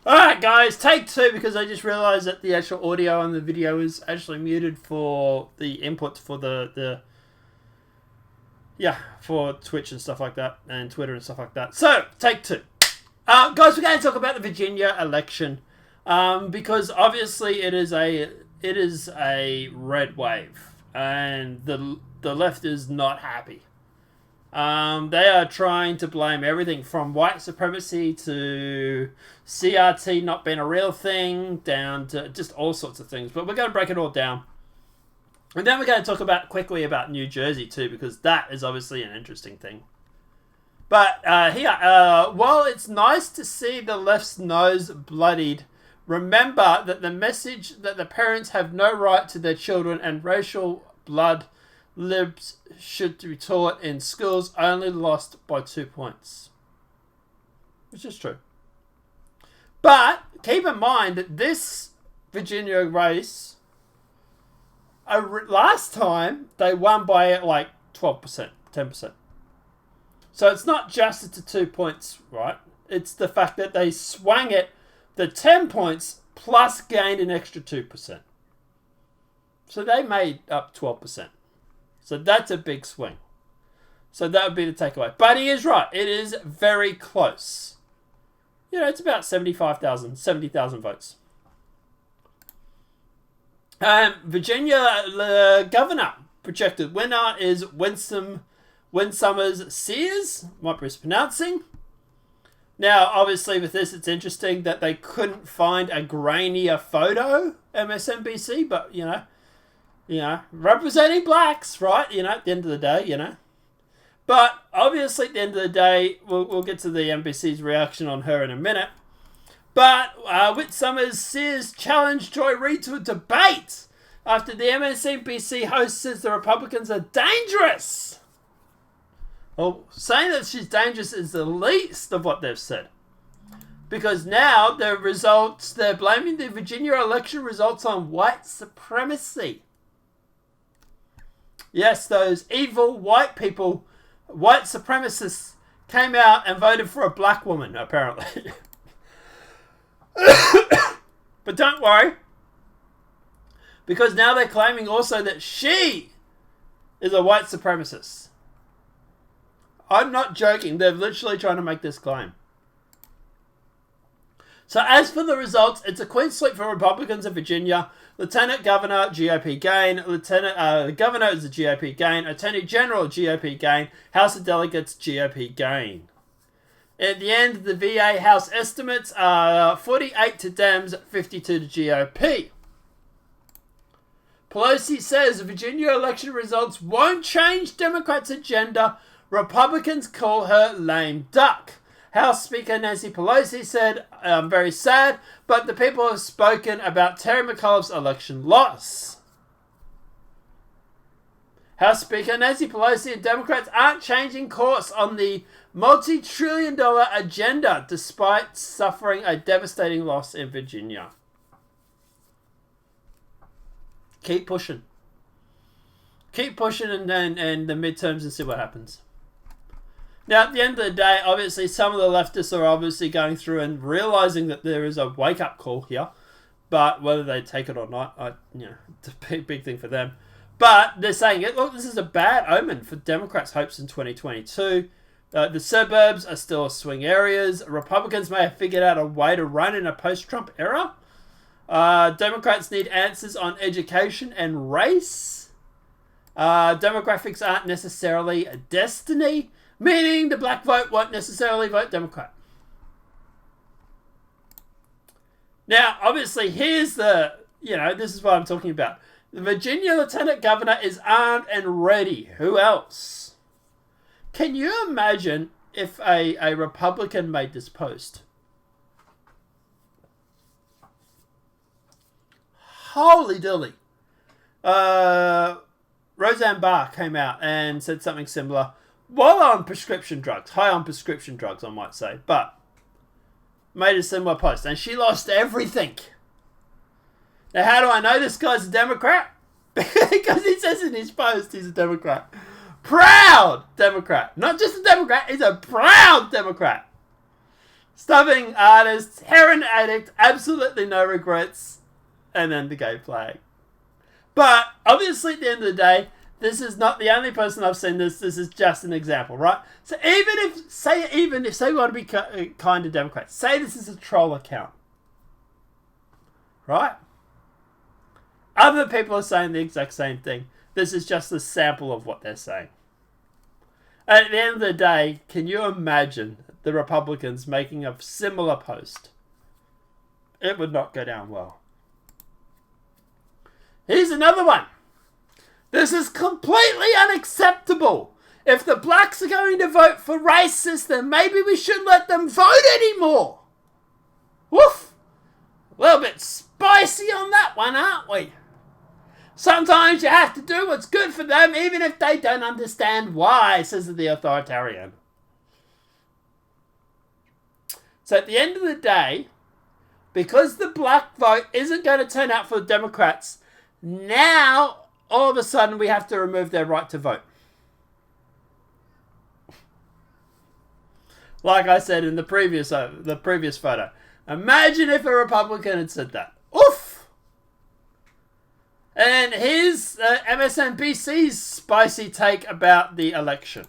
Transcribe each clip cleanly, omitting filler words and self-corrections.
Alright guys, take two, because I just realised that the actual audio on the video is actually muted for the input for for Twitch and stuff like that, and Twitter and stuff like that. So, take two. Guys, we're going to talk about the Virginia election, because obviously it is a red wave, and the left is not happy. They are trying to blame everything from white supremacy to CRT not being a real thing, down to just all sorts of things. But we're going to break it all down. And then we're going to talk quickly about New Jersey too, because that is obviously an interesting thing. But while it's nice to see the left's nose bloodied, remember that the message that the parents have no right to their children and racial blood libs should be taught in schools only lost by 2 points. Which is true. But keep in mind that this Virginia race, last time they won by like 12%, 10%. So it's not just it's 2 points, right? It's the fact that they swung it the 10 points plus gained an extra 2%. So they made up 12%. So that's a big swing. So that would be the takeaway. But he is right. It is very close. You know, it's about 70,000 votes. Virginia governor projected winner is Winsummers Sears. Might be mispronouncing. Now, obviously, with this, it's interesting that they couldn't find a grainier photo, MSNBC, but, you know, representing blacks, right? You know, at the end of the day, you know. But obviously, at the end of the day, we'll get to the NBC's reaction on her in a minute. But Whit Summers Sears challenged Joy Reid to a debate after the MSNBC host says the Republicans are dangerous. Well, saying that she's dangerous is the least of what they've said. Because now the results, they're blaming the Virginia election results on white supremacy. Yes, those evil white people, white supremacists, came out and voted for a black woman, apparently. But don't worry, because now they're claiming also that she is a white supremacist. I'm not joking. They're literally trying to make this claim. So as for the results, it's a clean sweep for Republicans in Virginia. Lieutenant Governor, GOP gain. Governor is a GOP gain. Attorney General, GOP gain. House of Delegates, GOP gain. At the end, the VA House estimates are 48 to Dems, 52 to GOP. Pelosi says Virginia election results won't change Democrats' agenda. Republicans call her lame duck. House Speaker Nancy Pelosi said, I'm very sad, but the people have spoken about Terry McAuliffe's election loss. House Speaker Nancy Pelosi and Democrats aren't changing course on the multi-trillion-dollar agenda despite suffering a devastating loss in Virginia. Keep pushing. Keep pushing and the midterms and see what happens. Now, at the end of the day, obviously, some of the leftists are obviously going through and realizing that there is a wake-up call here. But whether they take it or not, it's a big thing for them. But they're saying, look, this is a bad omen for Democrats' hopes in 2022. The suburbs are still swing areas. Republicans may have figured out a way to run in a post-Trump era. Democrats need answers on education and race. Demographics aren't necessarily a destiny. Meaning the black vote won't necessarily vote Democrat. Now, obviously, here's this is what I'm talking about. The Virginia Lieutenant Governor is armed and ready. Who else? Can you imagine if a Republican made this post? Holy dilly. Roseanne Barr came out and said something similar. While on prescription drugs, high on prescription drugs, I might say, but made a similar post, and she lost everything. Now, how do I know this guy's a Democrat? Because he says in his post he's a Democrat. Proud Democrat. Not just a Democrat, he's a proud Democrat. stuffing artist, heroin addict, absolutely no regrets, and then the gay flag. But obviously, at the end of the day, this is not the only person I've seen this. This is just an example, right? So even if we want to be kind to Democrats, say this is a troll account, right? Other people are saying the exact same thing. This is just a sample of what they're saying. And at the end of the day, can you imagine the Republicans making a similar post? It would not go down well. Here's another one. This is completely unacceptable. If the blacks are going to vote for racists, then maybe we shouldn't let them vote anymore. Woof! A little bit spicy on that one, aren't we? Sometimes you have to do what's good for them, even if they don't understand why, says the authoritarian. So at the end of the day, because the black vote isn't going to turn out for the Democrats, now all of a sudden we have to remove their right to vote. Like I said in the previous photo. Imagine if a Republican had said that. Oof! And here's MSNBC's spicy take about the election.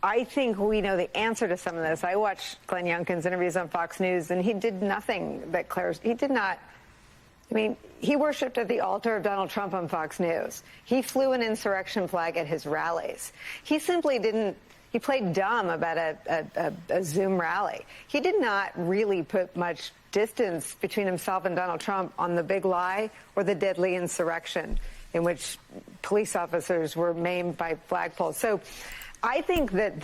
I think we know the answer to some of this. I watched Glenn Youngkin's interviews on Fox News, and he did nothing that he did not. I mean, he worshipped at the altar of Donald Trump on Fox News. He flew an insurrection flag at his rallies. He simply didn't. He played dumb about a Zoom rally. He did not really put much distance between himself and Donald Trump on the big lie or the deadly insurrection in which police officers were maimed by flagpoles. So I think that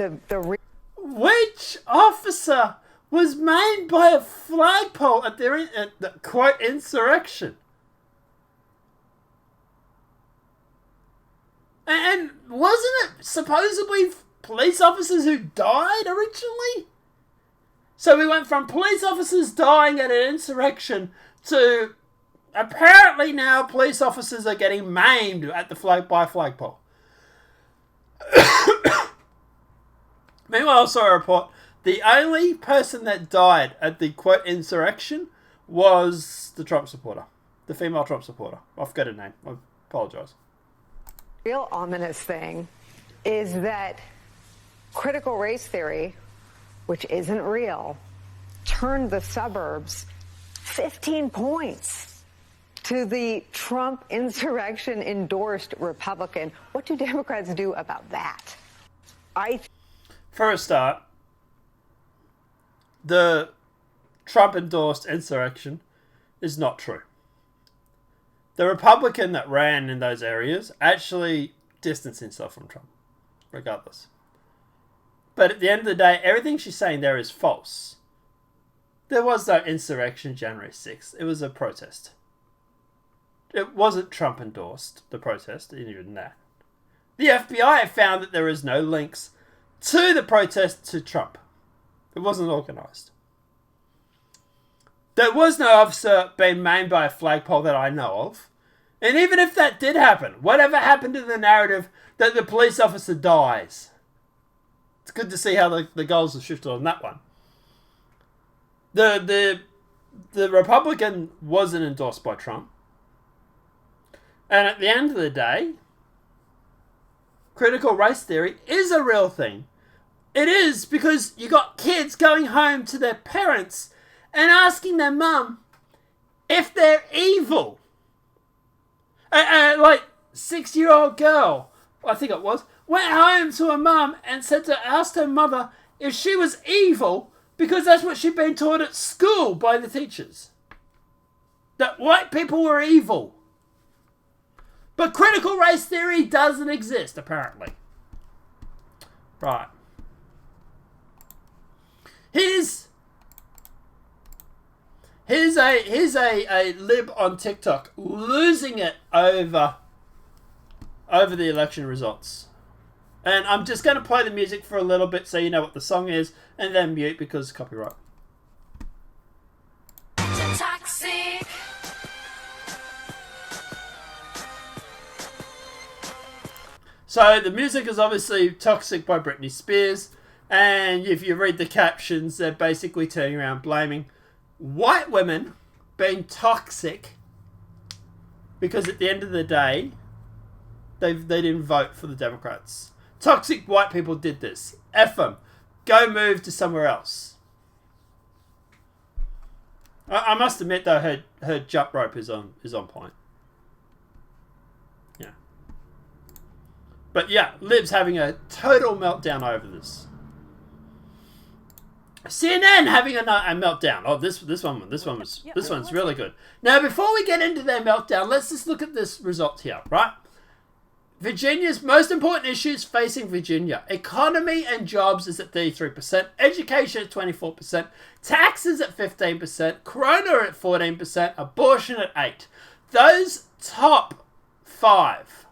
which officer was maimed by a flagpole at the quote insurrection? And wasn't it supposedly police officers who died originally? So we went from police officers dying at an insurrection to apparently now police officers are getting maimed at the flagpole. Meanwhile, I saw a report. The only person that died at the quote insurrection was the Trump supporter, the female Trump supporter. I forgot her name. I apologize. Real ominous thing is that critical race theory, which isn't real, turned the suburbs 15 points to the Trump insurrection endorsed Republican. What do Democrats do about that? For a start, the Trump endorsed insurrection is not true. The Republican that ran in those areas actually distanced himself from Trump, regardless. But at the end of the day, everything she's saying there is false. There was no insurrection January 6th. It was a protest. It wasn't Trump endorsed, the protest, even that. The FBI found that there is no links to the protest to Trump. It wasn't organised. There was no officer being maimed by a flagpole that I know of. And even if that did happen, whatever happened to the narrative that the police officer dies? It's good to see how the goals have shifted on that one. The Republican wasn't endorsed by Trump. And at the end of the day, critical race theory is a real thing. It is, because you got kids going home to their parents and asking their mum if they're evil. Like 6-year-old girl, I think it was, went home to her mum and asked her mother if she was evil because that's what she'd been taught at school by the teachers. That white people were evil. But critical race theory doesn't exist, apparently. Right. Here's a lib on TikTok losing it over the election results. And I'm just going to play the music for a little bit so you know what the song is, and then mute because copyright. Toxic. So the music is obviously Toxic by Britney Spears. And if you read the captions, they're basically turning around blaming white women being toxic because at the end of the day, they didn't vote for the Democrats. Toxic white people did this. F them. Go move to somewhere else. I must admit though, her jump rope is on point. Yeah. But yeah, Liv's having a total meltdown over this. CNN having a meltdown. Oh, this one's really good. Now, before we get into their meltdown, let's just look at this result here, right? Virginia's most important issues facing Virginia. Economy and jobs is at 33%. Education at 24%. Taxes at 15%. Corona at 14%. Abortion at 8%. Those top 5,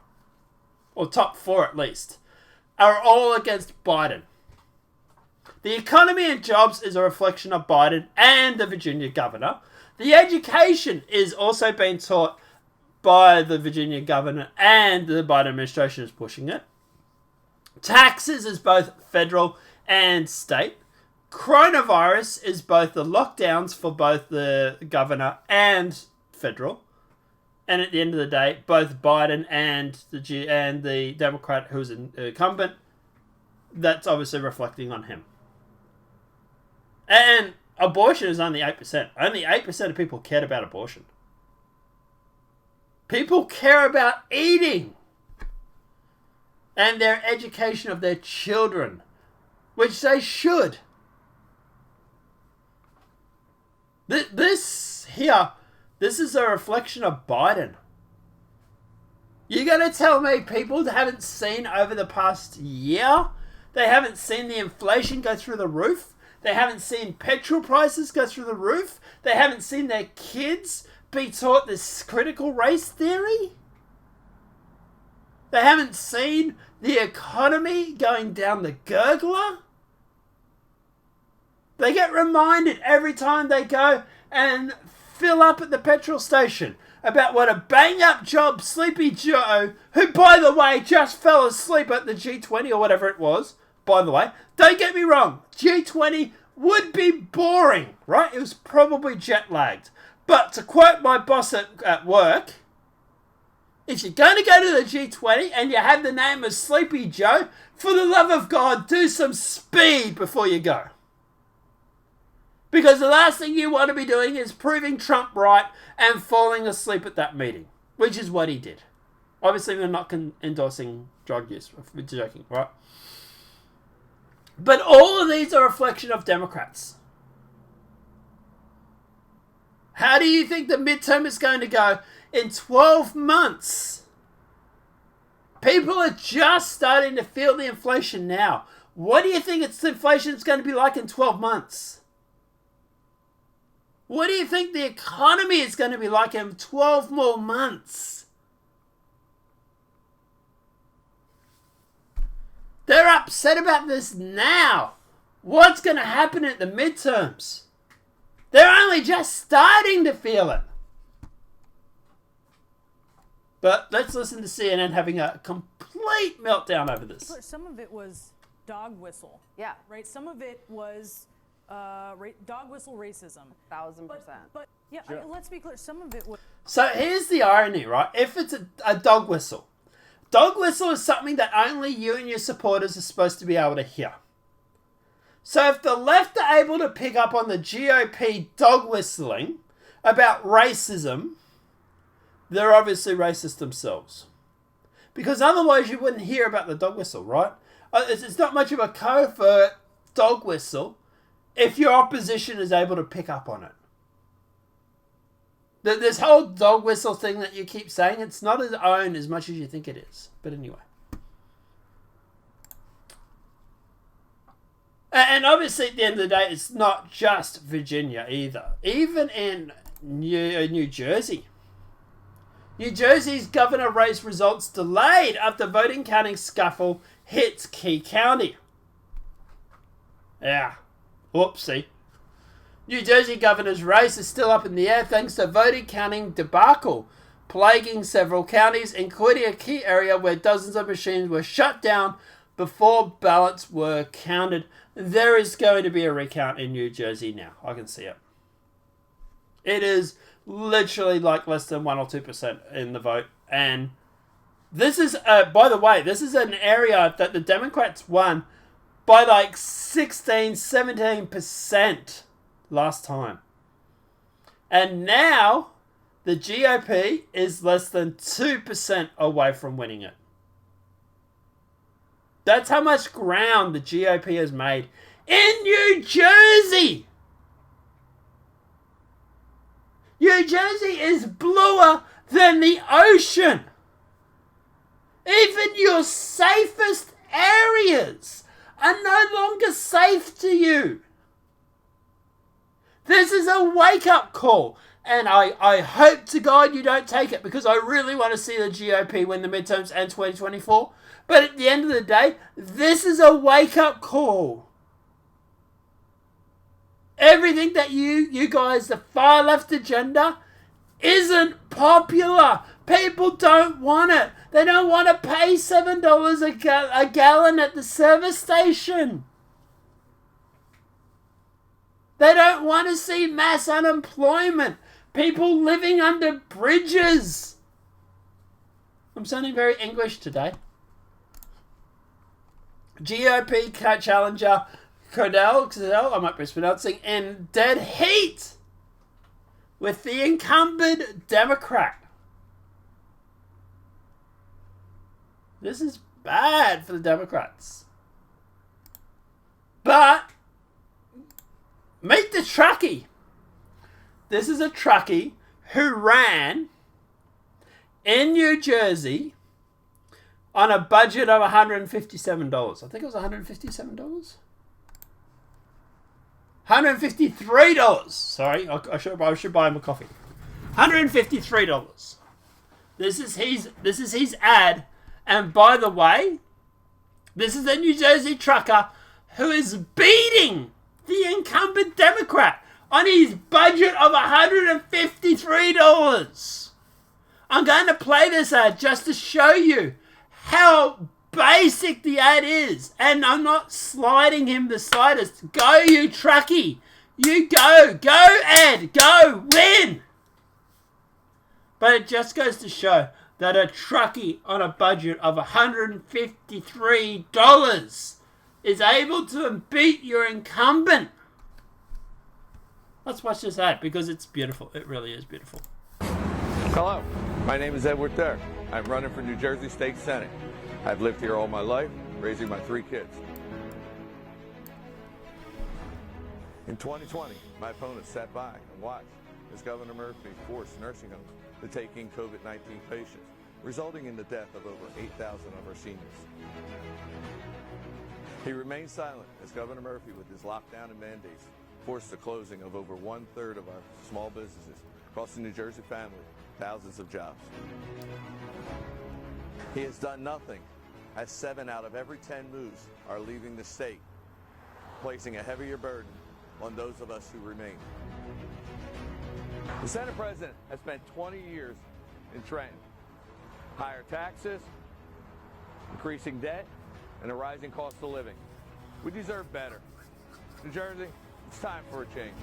or top 4 at least, are all against Biden. The economy and jobs is a reflection of Biden and the Virginia governor. The education is also being taught by the Virginia governor and the Biden administration is pushing it. Taxes is both federal and state. Coronavirus is both the lockdowns for both the governor and federal. And at the end of the day, both Biden and the Democrat who's an incumbent, that's obviously reflecting on him. And abortion is only 8%. Only 8% of people cared about abortion. People care about eating and their education of their children, which they should. This is a reflection of Biden. You're going to tell me people haven't seen over the past year, they haven't seen the inflation go through the roof? They haven't seen petrol prices go through the roof? They haven't seen their kids be taught this critical race theory? They haven't seen the economy going down the gurgler? They get reminded every time they go and fill up at the petrol station about what a bang-up job Sleepy Joe, who, by the way, just fell asleep at the G20 or whatever it was. By the way, don't get me wrong, G20 would be boring, right? It was probably jet-lagged. But to quote my boss at work, if you're going to go to the G20 and you have the name of Sleepy Joe, for the love of God, do some speed before you go. Because the last thing you want to be doing is proving Trump right and falling asleep at that meeting, which is what he did. Obviously, we're not endorsing drug use. We're joking, right? But all of these are a reflection of Democrats. How do you think the midterm is going to go in 12 months? People are just starting to feel the inflation now. What do you think inflation is going to be like in 12 months? What do you think the economy is going to be like in 12 more months? They're upset about this now. What's going to happen at the midterms? They're only just starting to feel it. But let's listen to CNN having a complete meltdown over this. Some of it was dog whistle. Yeah. Right? Some of it was dog whistle racism. 1,000%. But yeah, Sure. let's be clear. Some of it was... So here's the irony, right? If it's a dog whistle is something that only you and your supporters are supposed to be able to hear. So if the left are able to pick up on the GOP dog whistling about racism, they're obviously racist themselves. Because otherwise you wouldn't hear about the dog whistle, right? It's not much of a covert dog whistle if your opposition is able to pick up on it. This whole dog whistle thing that you keep saying, it's not as own as much as you think it is. But anyway. And obviously, at the end of the day, it's not just Virginia either. Even in New Jersey. New Jersey's governor race results delayed after voting counting scuffle hits key county. Yeah. Whoopsie. New Jersey governor's race is still up in the air thanks to voting counting debacle, plaguing several counties, including a key area where dozens of machines were shut down before ballots were counted. there is going to be a recount in New Jersey now. I can see it. It is literally like less than 1 or 2% in the vote. And this is, by the way, this is an area that the Democrats won by like 16, 17% last time. And now the GOP is less than 2% away from winning it. That's how much ground the GOP has made in New Jersey. New Jersey is bluer than the ocean. Even your safest areas are no longer safe to you. This is a wake-up call. And I hope to God you don't take it, because I really want to see the GOP win the midterms and 2024. But at the end of the day, this is a wake-up call. Everything that you guys, the far left agenda, isn't popular. People don't want it. They don't want to pay $7 a gallon at the service station. They don't want to see mass unemployment. People living under bridges. I'm sounding very English today. GOP challenger Cordell, I might be mispronouncing, in dead heat with the incumbent Democrat. This is bad for the Democrats. But meet the truckie. This is a truckie who ran in New Jersey on a budget of $157. I think it was $157. $153. Sorry, I should buy him a coffee. $153. This is his ad. And by the way, this is a New Jersey trucker who is beating the incumbent Democrat on his budget of $153. I'm going to play this ad just to show you how basic the ad is. And I'm not sliding him the slightest. Go, you truckie. You go. Go, Ed. Go. Win. But it just goes to show that a truckie on a budget of $153 is able to beat your incumbent. Let's watch this ad because it's beautiful. It really is beautiful. Hello, my name is Ethe. I'm running for New Jersey State Senate. I've lived here all my life, raising my 3 kids. In 2020, my opponent sat by and watched as Governor Murphy forced nursing homes to take in COVID-19 patients, resulting in the death of over 8,000 of our seniors. He remained silent as Governor Murphy, with his lockdown and mandates, forced the closing of over 1/3 of our small businesses, costing New Jersey families thousands of jobs. He has done nothing, as 7 out of every 10 moves are leaving the state, placing a heavier burden on those of us who remain. The Senate President has spent 20 years in Trenton. Higher taxes, increasing debt, and a rising cost of living. We deserve better. New Jersey, it's time for a change.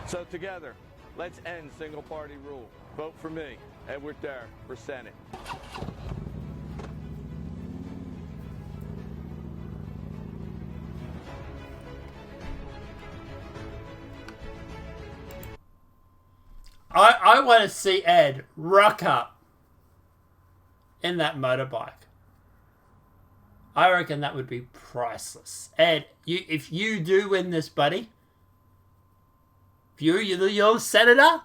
So together, let's end single-party rule. Vote for me, Edward Durr, for Senate. I want to see Ed rock up in that motorbike. I reckon that would be priceless. Ed, if you do win this, buddy, if you're the senator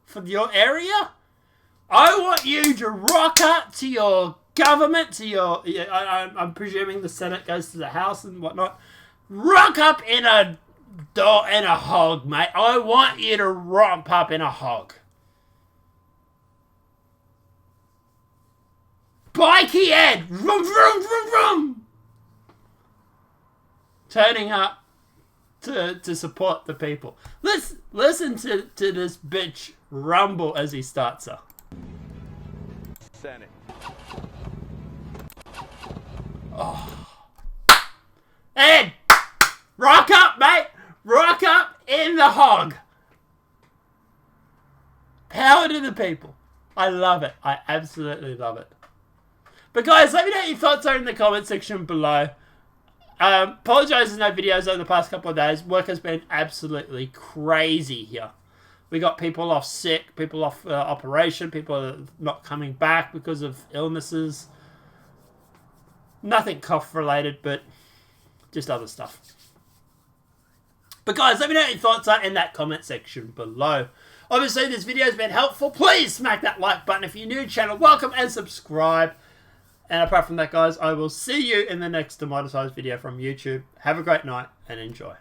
for your area, I want you to rock up to your government, to your... I'm presuming the Senate goes to the House and whatnot. Rock up in a hog, mate. I want you to romp up in a hog. Bikey Ed! Vroom, vroom, vroom, vroom! Turning up to support the people. Let's listen to this bitch rumble as he starts her. Senate. Ed! Rock up, mate! Rock up in the hog! Power to the people. I love it. I absolutely love it. But guys, let me know what your thoughts are in the comment section below. Apologise there's no videos over the past couple of days. Work has been absolutely crazy here. We got people off sick, people off operation, people not coming back because of illnesses. Nothing cough related, but just other stuff. But guys, let me know what your thoughts are in that comment section below. Obviously, this video has been helpful. Please smack that like button. If you're new to the channel, welcome and subscribe. And apart from that, guys, I will see you in the next demonetised video from YouTube. Have a great night and enjoy.